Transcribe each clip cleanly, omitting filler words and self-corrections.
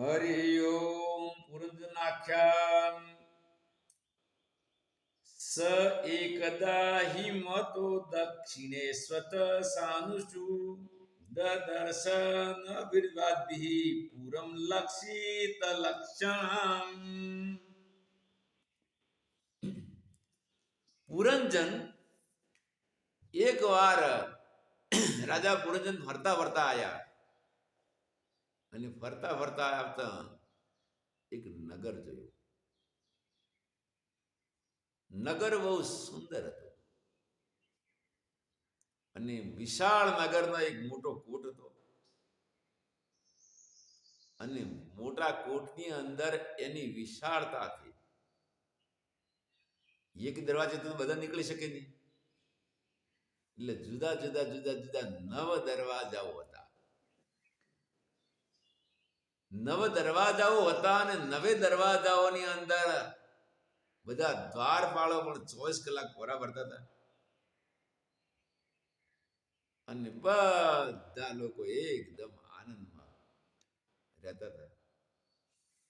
હરિ ઓમ પુરંજનાખ્યાન સ એકદા હિમતો દક્ષિણેશ્વત સાનુષુ દદર્શન વિર્વાદ્ભિ પુરમ લક્ષિત લક્ષણમ. પુરંજન એક વાર રાજા પુરંજન ફરતા ફરતા આયા અને ફરતા ફરતા આવતા એક નગર જોયું. નગર બહુ સુંદર હતું અને વિશાળ નગરનો એક મોટો કોટ હતો અને મોટા કોટની અંદર એની વિશાળતા હતી. એક દરવાજે તો બધા નીકળી શકે નહીં, એટલે જુદા જુદા જુદા જુદા 9 દરવાજાઓ હતા. 9 દરવાજાઓ હતા અને 9 દરવાજાઓની અંદર બધા દ્વારપાળો પણ 24 કલાક પોરા ભરતા હતા અને બધા લોકો એકદમ આનંદમાં રહેતા હતા.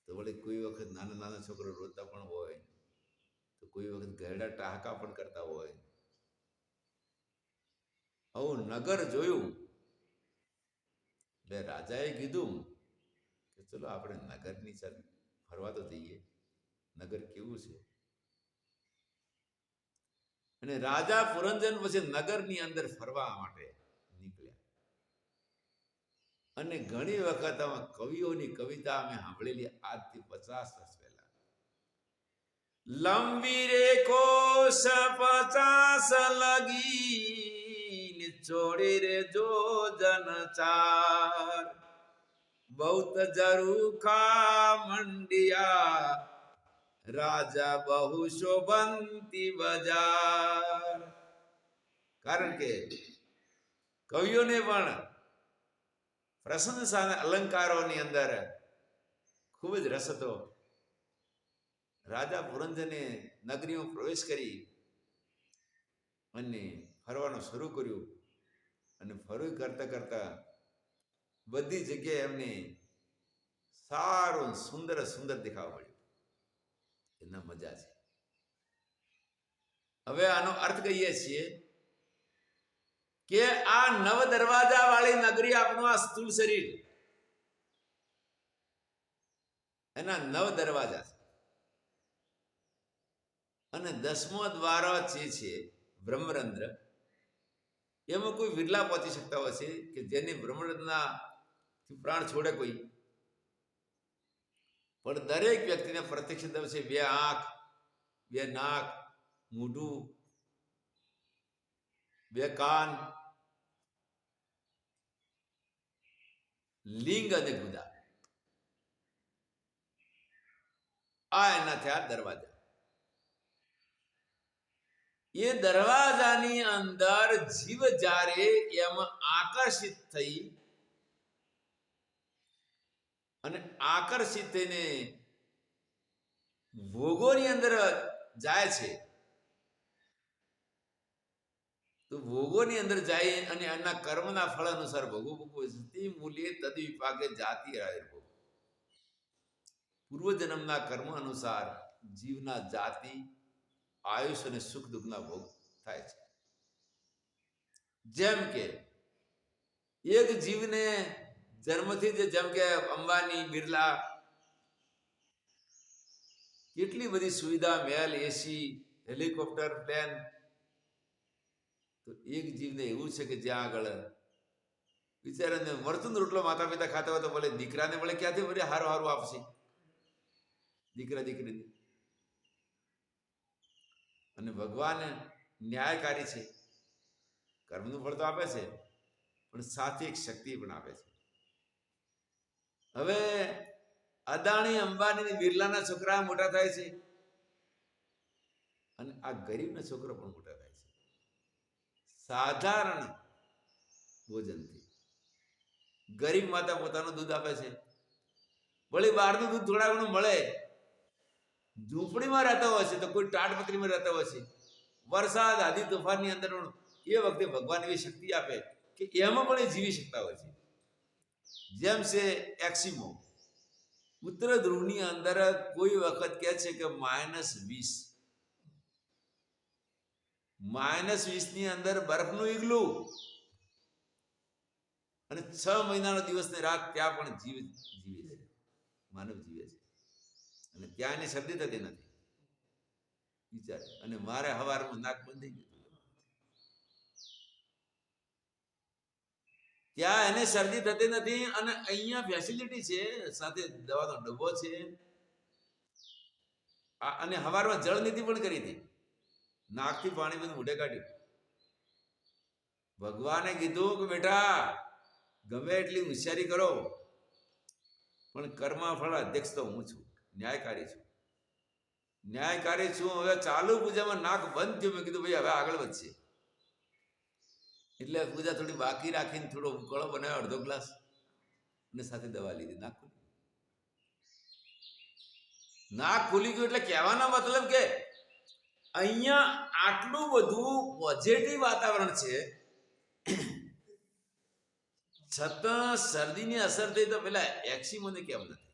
તો વળી કોઈ વખત નાના નાના છોકરો રોતા પણ હોય, તો કોઈ વખત ઘરડા ટાહકા પણ કરતા હોય. આવું નગર જોયું એટલે રાજાએ કીધું કે ચલો આપણે નગરની ચાલ ફરવા તો જઈએ, નગર કેવું છે. અને રાજા પુરંજન પછી નગરની અંદર ફરવા માટે નીકળ્યા. અને ઘણી વખત આમાં કવિઓની કવિતા અમે સાંભળેલી આજથી 50 વર્ષ પહેલા. લંબી રે કોશ 50 લગી નિચોડી રે જો જન ચાર બહુત જરુખા મંડિયા રાજા બહુ શોભંતી બજાર. કારણ કે કવિઓને પણ પ્રશંસા અને અલંકારોની અંદર ખૂબ જ રસ હતો. રાજા પુરંજને નગરીમાં પ્રવેશ કરી અને ફરવાનું શરૂ કર્યું. અને ફરવું કરતા કરતા બધી જગ્યાએ એમને સારું સુંદર સુંદર દેખાવા મળ્યું. એના મજા છે. હવે આનો અર્થ કહીએ છીએ કે આ 9 દરવાજા વાળી નગરી આપણું આ સ્થૂળ શરીર, એના 9 દરવાજા છે. અને 10મો દ્વાર જે છે બ્રહ્મરંધ્ર, એમાં કોઈ વિરલા પહોંચી શકતા હોય છે કે જેને બ્રહ્મરંધ્રના પ્રાણ છોડે કોઈ. પણ દરેક વ્યક્તિને પ્રત્યક્ષ દર્શન છે. 2 આંખ, 2 નાક, મોઢું, 2 કાન, લિંગ અને ગુદા, આ એના થયા દરવાજા. એ દરવાજાની અંદર જીવ જ્યારે એમાં આકર્ષિત થઈ અને આકર્ષિત થઈને ભોગોની અંદર જાય છે, તો ભોગોની અંદર જાય અને એના કર્મના ફળ અનુસાર ભોગો ભોગવે છે. તે મૂલ્યે તદ વિપાકે જાતિ આયુર્ભોગ. પૂર્વજન્મના કર્મ અનુસાર જીવના જાતિ, આયુષ અને સુખ દુઃખના ભોગ થાય છે. જેમ કે એક જીવને જન્મથી જ, જેમ કે અંબાની, બિરલા, કેટલી બધી સુવિધા, મહેલ, એસી, હેલિકોપ્ટર, પ્લેન. તો એક જીવને એવું છે કે જ્યાં આગળ બિચારાને મળતું રોટલો માતા પિતા ખાતા હોય તો ભલે દીકરાને ભલે ક્યાંથી ભલે હારું હારું આપશે દીકરા દીકરીને. અને ભગવાન ન્યાયકારી છે, કર્મનું ફળ તો આપે છે પણ સાથે એક શક્તિ પણ આપે છે. હવે અદાણી, અંબાણી, બિરલાના છોકરા મોટા થાય છે અને આ ગરીબના છોકરો પણ મોટા થાય છે સાધારણ ભોજનથી. ગરીબ માતા પોતાનું દૂધ આપે છે, વળી બહારનું દૂધ થોડા ઘણું મળે. ઝૂંપડીમાં રહેતા હોય છે તો કોઈ ટાટપત્રીમાં રહેતા હોય છે, વરસાદ આદિ તોફાનની અંદર એ વખતે ભગવાન એવી શક્તિ આપે કે એમાં પણ એ જીવી શકતા હોય છે. જેમ છે એક્સિમો, ઉત્તર ધ્રુવની અંદર કોઈ વખત કહે છે કે -20, -20 ની અંદર બરફનું ઈગલું, અને 6 મહિનાનો દિવસ ને રાત ત્યાં પણ જીવે છે, માનવ જીવે છે, અને ત્યાં એને શરદી થતી નથી. વિચાર. અને મારે હવારમાં નાક બંધ થઈ ગયું, ત્યાં એને શરદી થતી નથી, અને અહીંયા ફેસિલિટી છે, સાથે દવાનો ડબ્બો છે, અને હવારમાં જળ નીતિ પણ કરી હતી, નાકથી પાણી બધું મોઢે કાઢ્યું. ભગવાને કીધું કે બેટા ગમે એટલી હોશિયારી કરો, પણ કર્મફળ અધ્યક્ષ તો હું છું, ન્યાયકારી છું. હવે ચાલુ પૂજામાં નાક બંધ થયું. મેં કીધું ભાઈ હવે આગળ વધશે, એટલે પૂજા થોડી બાકી રાખીને થોડો ઉકળો બનાવ્યો, અડધો ગ્લાસ, અને સાથે દવા લીધી. નાક ખુલી ગયું. એટલે કહેવાનો મતલબ કે અહીંયા આટલું બધું પોઝિટિવ વાતાવરણ છે, છતાં શરદીની અસર થઈ તો પેલા એક્સિમોને કેમ નથી?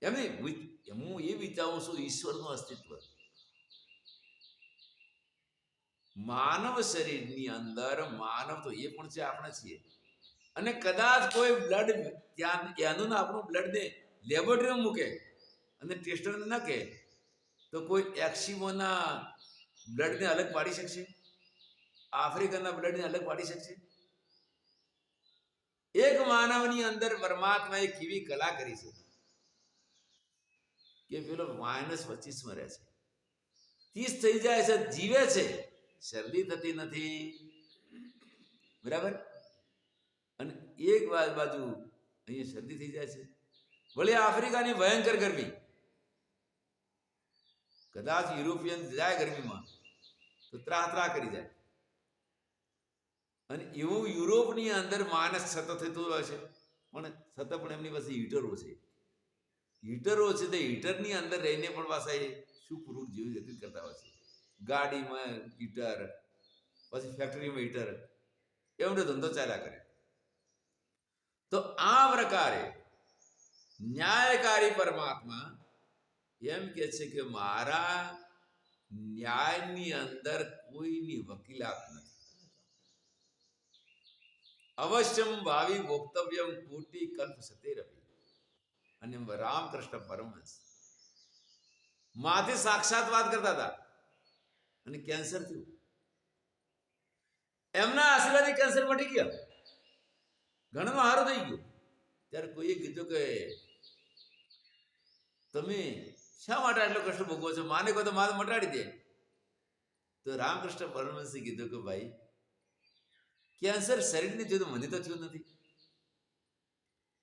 એમ નહીં, હું એ વિચારું છું ઈશ્વરનું અસ્તિત્વ માનવ શરીરની અંદર. માનવ તો એ પણ છે, આપણે છીએ. અને કદાચ કોઈ બ્લડ ત્યાં એનું આપણું બ્લડને લેબોરેટરીમાં મૂકે અને ટેસ્ટર ન કહે તો કોઈ એક્સિમોના બ્લડને અલગ પાડી શકશે? આફ્રિકનના બ્લડને અલગ પાડી શકશે? એક માનવની અંદર પરમાત્માએ કેવી કલા કરી છે કે પેલો -25 રહે છે, 30 થઈ જાય છે, જીવે છે, શરદી થતી નથી. બરાબર? અને એક બાજુ અહીંયા શરદી થઈ જાય છે. વળી આફ્રિકાની ભયંકર ગરમી, કદાચ યુરોપિયન જાય ગરમીમાં તો ત્રાહ કરી જાય. અને એવું યુરોપની અંદર -6 થતું હોય છે, પણ છતાં પણ એમની પાસે હીટરો છે. તો હીટરની અંદર રહીને પણ પાછા એ સુખરૂપ જીવન વ્યતીત કરતા હોય છે. ગાડીમાં હીટર, પછી ફેક્ટરીમાં હીટર, એમનો ધંધો ચાલ્યા કરે. તો આ પ્રકારે ન્યાયકારી પરમાત્મા એમ કે છે કે મારા ન્યાયની અંદર કોઈની વકીલાત નથી. અવશ્યમ ભાવિ વક્તવ્યમ કોટી કલ્પ સતેરપી. અને રામકૃષ્ણ પરમહંસ માથે સાક્ષાત વાત કરતા હતા, અને કેન્સર થયું. એમના આશીર્વાદથી કેન્સર મટી ગયા, ઘણું સારું થઈ ગયું. ત્યારે કોઈએ કીધું કે તમે શા માટે આટલો કષ્ટ ભોગવો છો? માને કહો તો મારે મટાડી દે. તો રામકૃષ્ણ પરમહંસે કીધું કે ભાઈ કેન્સર શરીરની થયું તો મને તો થયું નથી.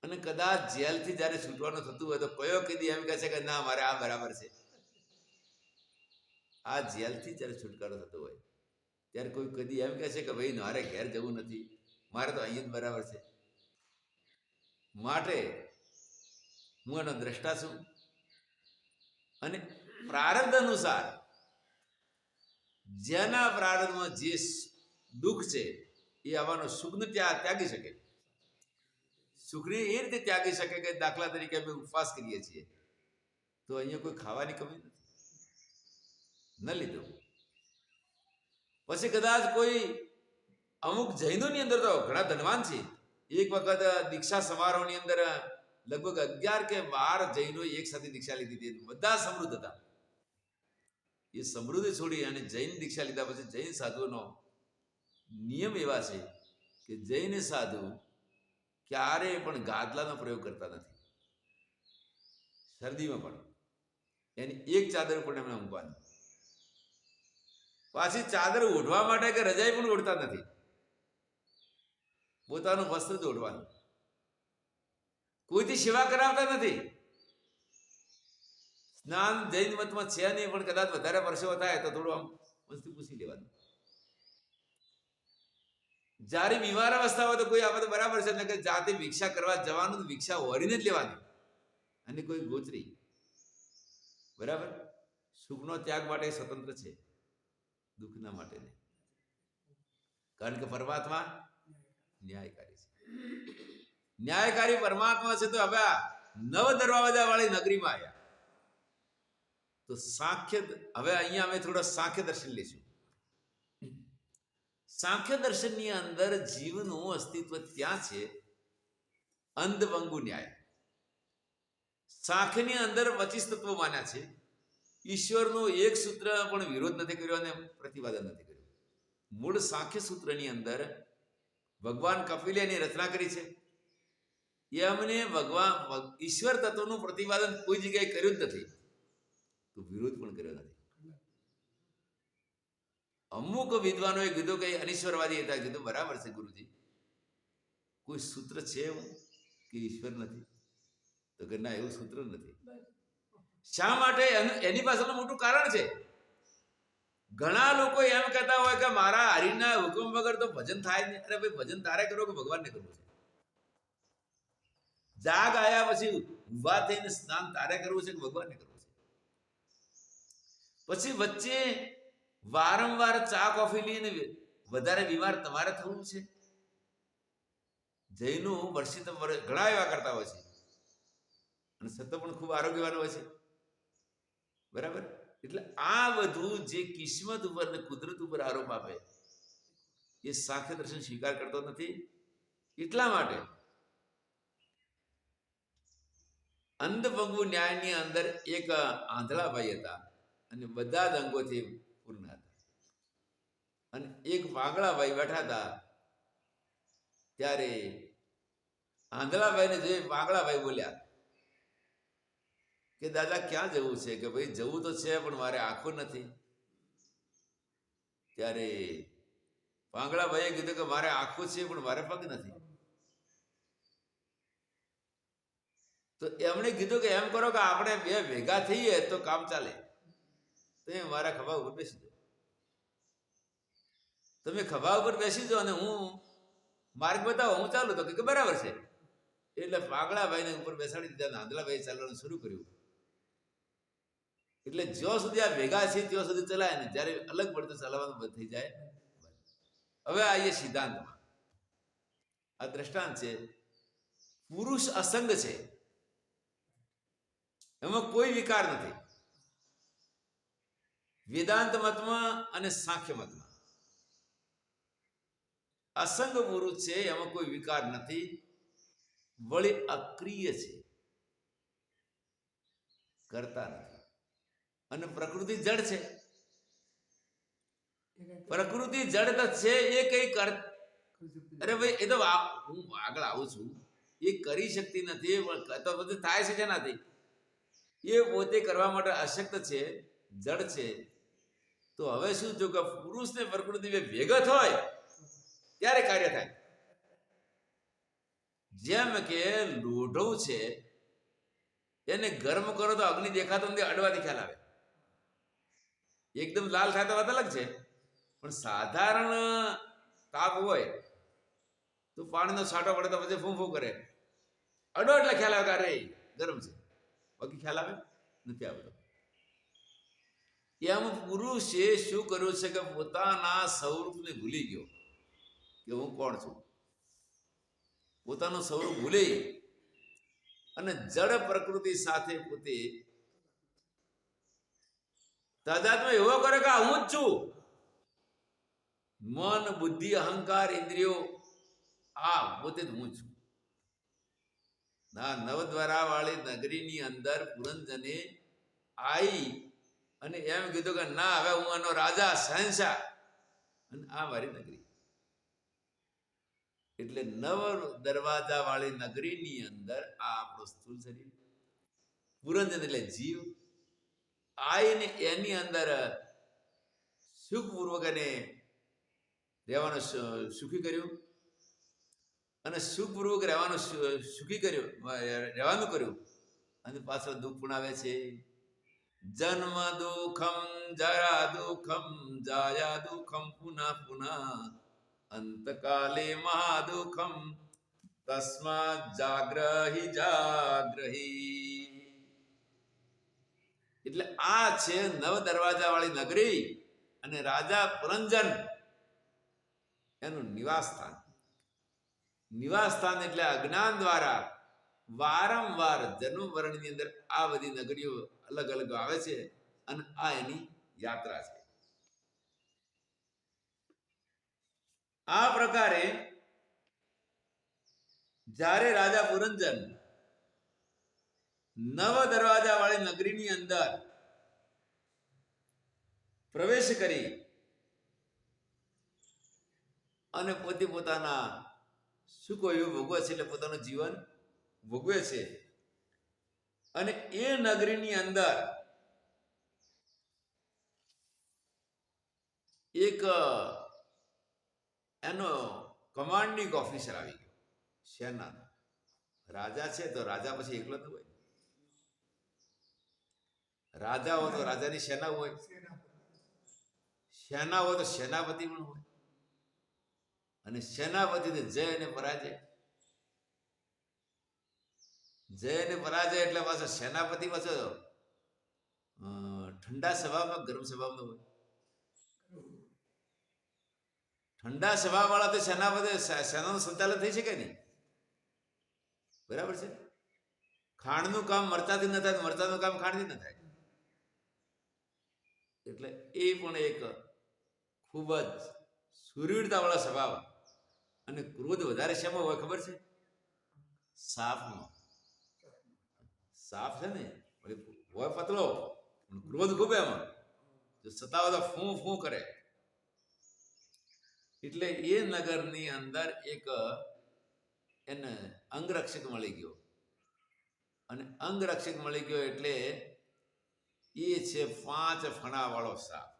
અને કદાચ જેલથી જયારે છૂટવાનું થતું હોય તો કયો કીધી એમ કહે છે કે ના મારે આ બરાબર છે. આ જેલથી જયારે છુટકારો થતો હોય ત્યારે કોઈ કદી એમ કહે છે કે ભાઈ મારે ઘેર જવું નથી, મારે તો અહીંયા જ બરાબર છે. માટે હું એનો દ્રષ્ટા છું, અને પ્રારબ્ધ અનુસાર જેના પ્રારબ્ધમાં જે દુઃખ છે એ આવવાનો સુખને ત્યાગી શકે. સુખને એ રીતે ત્યાગી શકે કે દાખલા તરીકે અમે ઉપવાસ કરીએ છીએ તો અહીંયા કોઈ ખાવાની કમી નથી, ન લીધો. પછી કદાચ કોઈ અમુક જૈનોની અંદર તો ઘણા ધનવાન છે. એક વખત દીક્ષા સમારોહની અંદર લગભગ 11 કે 12 જૈનો એક સાથે દીક્ષા લીધી હતી. બધા સમૃદ્ધ હતા. એ સમૃદ્ધિ છોડી અને જૈન દીક્ષા લીધા પછી જૈન સાધુઓનો નિયમ એવા છે કે જૈન સાધુ ક્યારેય પણ ગાદલાનો પ્રયોગ કરતા નથી. શરદીમાં પણ એની એક ચાદર ઉપર એમને ઊંઘવાનું, પાછી ચાદર ઓઢવા માટે કે રજાઈ પણ ઓઢતા નથી, પોતાનું વસ્ત્ર જ ઓઢવાનું. કોઈથી સેવા કરાવતા નથી. સ્નાન જૈન મતમાં છે નહીં, પણ કદાચ વધારે પરસેવો થાય તો થોડું આમ વસ્તુ પૂછી લેવાનું. જ્યારે બીમાર અવસ્થા હોય તો કોઈ આપણે તો બરાબર છે, એટલે કે જાતે ભિક્ષા કરવા જવાનું, ભિક્ષા ઓરીને જ લેવાની, અને કોઈ ગોચરી બરાબર. સુખનો ત્યાગ માટે સ્વતંત્ર છે, દુઃખના માટે નહીં. કારણ કે પરમાત્મા ન્યાયકારી છે. ન્યાયકારી પરમાત્મા છે. તો હવે નવ દરવાજા વાળી નગરીમાં આવ્યા. તો સાંખ્ય, હવે અહીંયા અમે થોડા સાંખ્ય દર્શન લઈશું. સાંખ્ય દર્શનની અંદર જીવનું અસ્તિત્વ ત્યાં છે, અંધભંગુ ન્યાય. સાંખ્યની અંદર 25 તત્વો માન્યા છે. ઈશ્વરનો એક સૂત્ર પણ વિરોધ નથી કર્યો અને પ્રતિપાદન નથી કર્યું. મૂળ સાંખ્ય સૂત્રની અંદર ભગવાન કપિલે એની રચના કરી છે. એમને ભગવાન ઈશ્વર તત્વનું પ્રતિપાદન કોઈ જગ્યાએ કર્યું જ નથી, તો વિરોધ પણ કર્યો નથી. અમુક વિદ્વાનોએ કીધું કે અનિશ્વરવાદી હતા. કીધું બરાબર છે ગુરુજી, કોઈ સૂત્ર છે એવું કે ઈશ્વર નથી? તો કે ના, એવું સૂત્ર નથી. શા માટે? એની પાછળનું મોટું કારણ છે. ઘણા લોકો એમ કહેતા હોય કે મારા હરિના હુકમ વગર તો ભજન થાય નહીં. અરે ભાઈ, ભજન તારે કરો કે ભગવાનને કરવું છે? જાગ આવ્યા પછી ઉભા થઈને સ્નાન તારે કરવું છે કે ભગવાનને કરવું છે? પછી વચ્ચે વારંવાર ચા કોફી લઈને વધારે બીમાર તમારે થવું છે? જૈનો વર્ષિત ઘણા એવા કરતા હોય છે અને સત્ય પણ ખૂબ આરોગ્યવાન હોય છે. બરાબર? એટલે આ બધું જે કિસ્મત ઉપર ને કુદરત ઉપર આરોપ આપે એ સાંખ્ય દર્શન સ્વીકાર કરતો નથી. એટલા માટે અંધભંગુ ન્યાયની અંદર એક આંધળાભાઈ હતા અને બધા જ અંગોથી પૂર્ણ હતા, અને એક વાગડાભાઈ બેઠા હતા. ત્યારે આંધળાભાઈને જોઈ વાગડાભાઈ બોલ્યા કે દાદા ક્યાં જવું છે? કે ભાઈ જવું તો છે પણ મારે આંખો નથી. ત્યારે વાંગડાભાઈએ કીધું કે મારે આંખો છે પણ મારે પગ નથી. તો એમણે કીધું કે એમ કરો કે આપણે બે ભેગા થઈએ તો કામ ચાલે. તમે મારા ખભા ઉપર બેસી જાઓ. તમે ખભા ઉપર બેસી જાઓ અને હું માર્ગ બતાવો, હું ચાલુ. તો કે બરાબર છે. એટલે વાગડાભાઈને ઉપર બેસાડી દીધા. આંધળાભાઈ ચાલવાનું શરૂ કર્યું. એટલે જ્યાં સુધી આ ભેગા છે ત્યાં સુધી ચલાય ને, જ્યારે અલગ પડતું ચલાવવાનું બંધ થઈ જાય. હવે આઈએ સિદ્ધાંતમાં. આ દ્રષ્ટાંત છે. પુરુષ અસંગ છે, એમાં કોઈ વિકાર નથી. વેદાંત મતમાં અને સાંખ્ય મતમાં અસંગ પુરુષ છે, એમાં કોઈ વિકાર નથી. વળી અક્રિય છે, કરતા નથી. અને પ્રકૃતિ જડ છે. પ્રકૃતિ જડ તો છે, એ કઈ કર, અરે ભાઈ એ તો હું આગળ આવું છું. એ કરી શકતી નથી, તો બધું થાય છે જેનાથી. એ પોતે કરવા માટે અશક્ત છે, જડ છે. તો હવે શું થયું કે પુરુષ ને પ્રકૃતિ ભેગા હોય ત્યારે કાર્ય થાય. જેમ કે લોઢું છે, એને ગરમ કરો તો અગ્નિ દેખાતો નથી, અડવાથી ખ્યાલ આવે. એકદમ લાલ થાય તો વાત અલગ છે, પણ સાધારણ તાપ હોય તો પાણીનો છાંટો પડે તો પછી ફૂં ફૂં કરે. અડો એટલે ખ્યાલ આવે કે અરે ગરમ છે. બાકી ખ્યાલ આવે નથી આવતો. એમ પુરુષે શું કર્યું છે કે પોતાના સ્વરૂપને ભૂલી ગયો કે હું કોણ છું. પોતાનું સ્વરૂપ ભૂલી અને જડ પ્રકૃતિ સાથે પોતે તાદાત્મ્ય એવો કરે કે હું જ છું. મન, બુદ્ધિ, અહંકાર, ઇન્દ્રિયો, આ પોતે જ હું છું. ના નવદ્વારા વાળી નગરીની અંદર પુરંજને આવી અને એમ કીધું કે ના, હવે હું આનો રાજા, શહેનશાહ, અને આ મારી નગરી. એટલે નવ દરવાજા વાળી નગરીની અંદર આ આપણું સ્થૂળ શરીર, પુરંજન એટલે જીવ, આઈને એની અંદર સુખપૂર્વક એને રહેવાનું સુખી કર્યું અને સુખપૂર્વક રહેવાનું સુખી કર્યું, રહેવાનું કર્યું. અને પાછળ દુઃખ પણ આવે છે. જન્મ દુઃખમ, જરા દુઃખમ, જાયા દુઃખમ, પુનઃ પુનઃ, અંતકાલે મહાદુઃખમ, તસ્માત જાગ્રહી જાગ્રહી. એટલે આ છે નવ દરવાજા વાળી નગરી અને રાજા પુરંજન એનું નિવાસ સ્થાન. નિવાસ સ્થાન એટલે અજ્ઞાન દ્વારા વારંવાર જન્મ વર્ણની અંદર આ બધી નગરીઓ અલગ અલગ આવે છે અને આ એની યાત્રા છે. આ પ્રકારે જ્યારે રાજા પુરંજન નવ દરવાજા વાળી નગરીની અંદર પ્રવેશ કરી અને પોતે પોતાના સુખો એવું ભોગવે છે, એટલે પોતાનું જીવન ભોગવે છે. અને એ નગરીની અંદર એક એનો કમાન્ડિંગ ઓફિસર આવી ગયો સેનાનો. રાજા છે તો રાજા પછી એકલો ન હોય, રાજા હોય તો રાજાની સેના હોય, સેના હોય તો સેનાપતિ પણ હોય, અને સેનાપતિ જય અને પરાજય. જય અને પરાજય એટલે પાછો સેનાપતિ પાછો ઠંડા સ્વભાવમાં ગરમ સ્વભાવમાં હોય. ઠંડા સ્વભાવ વાળા તો સેનાપતિ સેનાનું સંચાલન થઈ શકે નહીં, બરાબર છે. ખાંડનું કામ મરચાથી ન થાય, મરચાનું કામ ખાંડથી ન થાય. એટલે એ પણ એક ખૂબ જ સુરવીરતા વાળા સ્વભાવ. અને ક્રોધ વધારે શેમાં હોય ખબર છે? સાપનો. સાપ છે ને હોય પતળો, પણ ક્રોધ ખૂબ એમાં, જો સતાવે તો ફૂં ફૂં કરે. એટલે એ નગરની અંદર એક એને અંગરક્ષક મળી ગયો, અને અંગરક્ષક મળી ગયો એટલે એ છે 5 ફણા વાળો સાપ.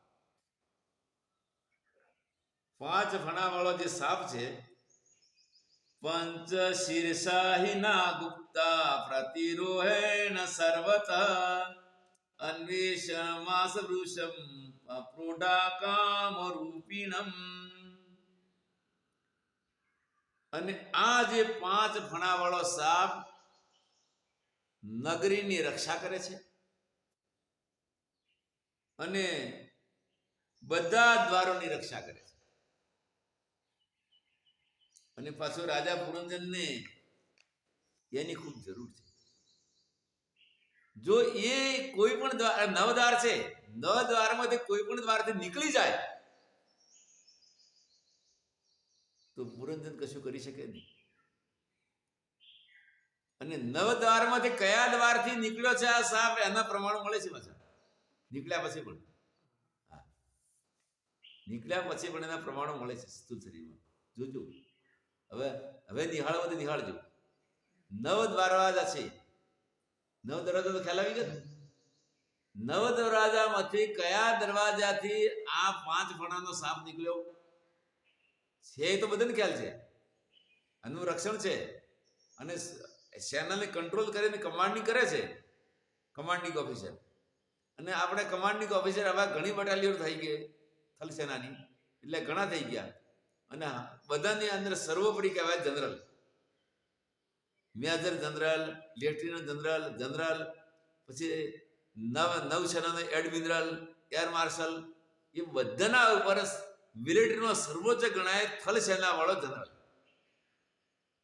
5 ફણા વાળો જે સાપ છે, પંચ શીર્ષાહિના ગુપ્તા પ્રતિરોહેણ સર્વત અન્વેષમાસ વૃષમ પ્રોડાકામ રૂપિણમ. અને આ જે 5 ફણા વાળો સાપ નગરીની રક્ષા કરે છે, અને બધા દ્વારોની રક્ષા કરે છે. અને પાછું રાજા પુરંજનને એની ખૂબ જરૂર છે. જો એ કોઈ પણ દ્વાર, 9 દ્વાર છે, 9 દ્વારમાંથી કોઈ પણ દ્વારથી નીકળી જાય તો પુરંજન કશું કરી શકે નહીં. અને 9 દ્વારમાંથી કયા દ્વારથી નીકળ્યો છે આ સાપ, એના પ્રમાણ મળે છે પાછા. નીકળ્યા પછી પણ, હા, નીકળ્યા પછી પણ એના પ્રમાણો મળે છે સ્થૂળ શરીરમાં. જોજો હવે નિહાળો તો નિહાળજો. 9 દરવાજા છે. 9 દરવાજા તો ખ્યાલ આવી ગયો. 9 દરવાજામાંથી કયા દરવાજાથી આ 5 ફણાનો સાપ નીકળ્યો છે એ તો બધાને ખ્યાલ છે. આનું રક્ષણ છે, અને સેનાને કંટ્રોલ કરીને કમાન્ડિંગ કરે છે કમાન્ડિંગ ઓફિસર. અને આપણે કમાન્ડિંગ ઓફિસર હવે ઘણી બટાલીઓ થઈ ગઈ થલ સેનાની, એટલે ઘણા થઈ ગયા. અને બધાની અંદર સર્વોપરી કહેવાય general, major general, lieutenant general, general, પછી નૌસેનાનો એડમિરલ, એર માર્શલ, એ બધાના ઉપર મિલિટરીનો સર્વોચ્ચ ગણાય થલ સેના વાળો જનરલ.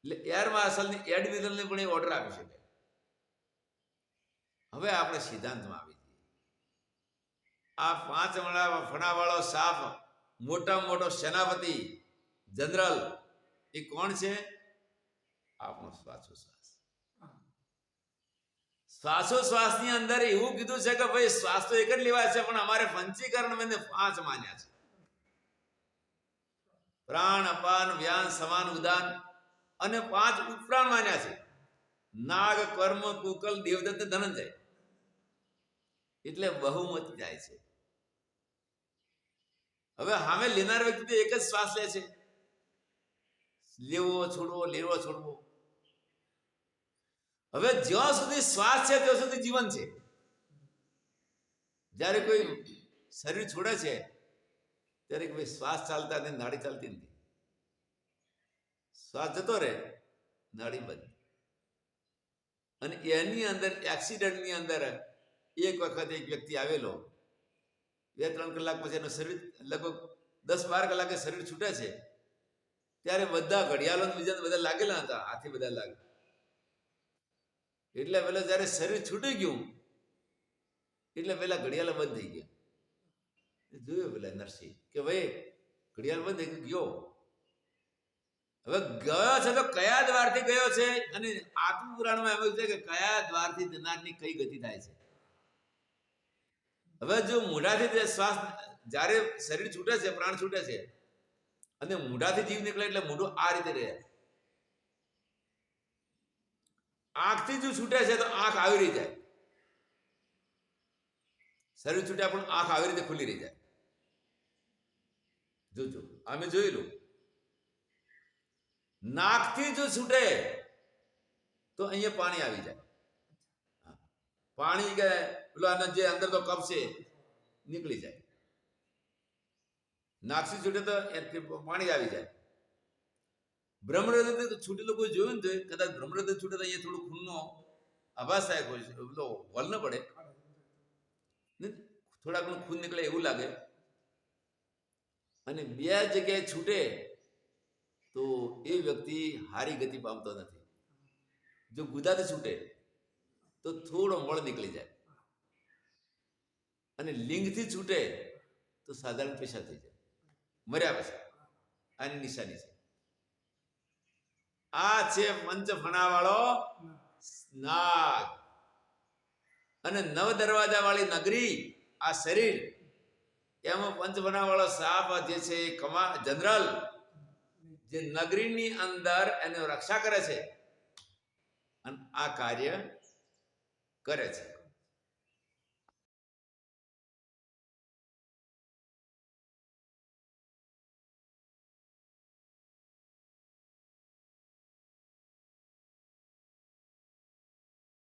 એટલે એર માર્શલની એડમિરલને પણ એ ઓર્ડર આપી શકે. હવે આપણે સિદ્ધાંતમાં આવી જઈએ. આ 5 ફણા વાળો સાપ મોટામાં મોટો સેનાપતિ જનરલ એ કોણ છે? આપણો શ્વાસોશ્વાસ. શ્વાસોશ્વાસની અંદર એવું કીધું છે કે ભાઈ શ્વાસ તો એક જ લેવાય છે, પણ અમારે પંચીકરણ મેં 5 માન્યા છે. પ્રાણ, અપાન, વ્યાન, સમાન, ઉદાન, અને 5 ઉપપ્રાણ માન્યા છે. નાગ, કર્મ, કુકલ, દેવદત્ત, ધનંજય. એટલે બહુમત જાય છે. હવે સામે લેનાર વ્યક્તિ એક જ શ્વાસ લે છે, લેવો છોડવો, લેવો છોડવો. હવે જ્યાં સુધી શ્વાસ છે ત્યાં સુધી જીવન છે. જ્યારે કોઈ શરીર છોડે છે ત્યારે ભાઈ શ્વાસ ચાલતા નથી, નાડી ચાલતી નથી. શ્વાસ જતો રહે, નાડી બંધ. અને એની અંદર એક્સિડન્ટની અંદર એક વખત એક વ્યક્તિ આવેલો, 2-3 કલાક પછી એનું શરીર લગભગ 10-12 કલાકે શરીર છૂટે છે. ત્યારે બધા ઘડિયાળો બીજા બધા લાગેલા હતા, હાથી બધા લાગે. એટલે પેલા જયારે શરીર છૂટી ગયું એટલે પેલા ઘડિયાળ બંધ થઈ ગયા. જોયું પેલા નરસિંહ કે ભાઈ ઘડિયાળ બંધ થઈ ગયો, હવે ગયો છે તો કયા દ્વારથી ગયો છે? અને આત્મપુરાણમાં એમ છે કે કયા દ્વારથી જનારની કઈ ગતિ થાય છે. હવે જો મોઢાથી શ્વાસ, જ્યારે શરીર છૂટે છે, પ્રાણ છૂટે છે અને મોઢાથી જીવ નીકળે એટલે મોઢું આ રીતે રહે. આંખથી જો છૂટે છે તો આંખ આવી રહી જાય, શરીર છૂટ્યા પણ આંખ આવી રીતે ખુલ્લી રહી જાય. જોજો, અમે જોયેલું. નાકથી જો છૂટે તો અહીંયા પાણી આવી જાય. પાણી કે પેલો જે અંદર તો કપ છે નીકળી જાય. નાકથી છૂટે તો પાણી આવી જાય. બ્રહ્મરંધ્ર છૂટેલું કોઈ જોયું ને, કદાચ બ્રહ્મરંધ્ર છૂટે તો અહીંયા થોડું ખૂનનો આભાસ થાય, કોઈ પેલો વલ ન પડે, થોડા ઘણું ખૂન નીકળે એવું લાગે. અને બે જગ્યાએ છૂટે તો એ વ્યક્તિ હારી ગતિ પામતો નથી. જો ગુદાથી છૂટે તો થોડો મળ નીકળી જાય, અને લિંગથી છૂટે તો સાધારણ પેશા થઈ જાય, મર્યા પછી. આની નિશાની છે. આ છે પંચફણા વાળો નાગ, અને નવ દરવાજા વાળી નગરી આ શરીર. એમાં પંચફણા વાળો સાપ જે છે જનરલ જે નગરીની અંદર એની રક્ષા કરે છે અને આ કાર્ય કરે છે.